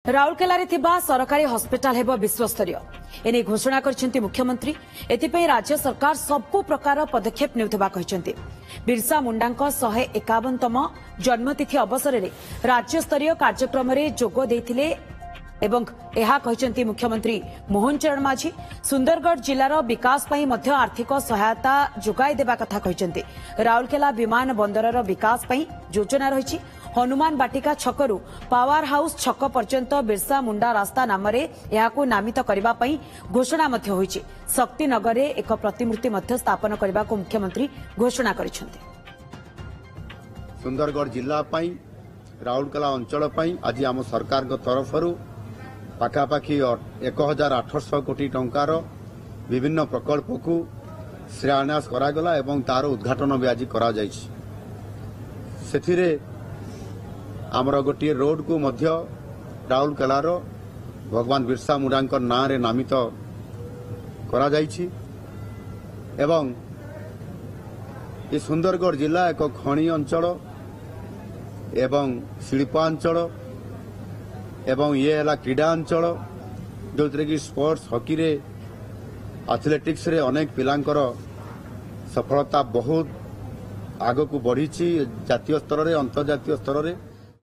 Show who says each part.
Speaker 1: राउरकेला सरकारी हस्पिटाल हेब विश्वस्तरीय एने घोषणा करछन्ती मुख्यमंत्री। एथिपई राज्य सरकार सबु प्रकार पदक्षेप नेउथबा कहछन्ती। बिरसा मुंडांको 151तम जन्मतिथि अवसर में राज्यस्तरीय कार्यक्रम में जोग देथिले एवं एहा कहछन्ती मुख्यमंत्री मोहन चरण माझी। सुंदरगढ़ जिलार विकास पई मध्य आर्थिक सहायता जोगाई देबा कथा कहछन्ती। राउरकेला विमान बंदरर विकास पई योजना रहिछि। हनुमान बाटिका छकरू पावर हाउस छक पर्यंत बिरसा मुंडा रास्ता नाम नामित करने घोषणा होईछि। शक्तिनगर में एक प्रतिमूर्ति स्थापन करने को मुख्यमंत्री घोषणा करिसेंति।
Speaker 2: सुंदरगढ़ जिला राउरकेला अंचल आज आम सरकार तरफ पाखापाखि 1800 कोटी टंकार विभिन्न प्रकल्प को शिलान्यास करागला एवं तार उद्घाटन भी आज करा जायछि। सेथिरे आमर गोटे रोड को मध्य राउरकेलार भगवान बिरसा मुंडा नाँ रे नामित करा जायछि एवं ये सुंदरगढ़ जिला एक खनि अंचल एवं शिल्पांचल एवं ये है क्रीडा अंचल जो कि स्पोर्ट्स हॉकी रे एथलेटिक्स रे अनेक पिलांकर सफलता बहुत आग को बढ़ी जातीय स्तर रे अंतर्जातीय स्तर रे।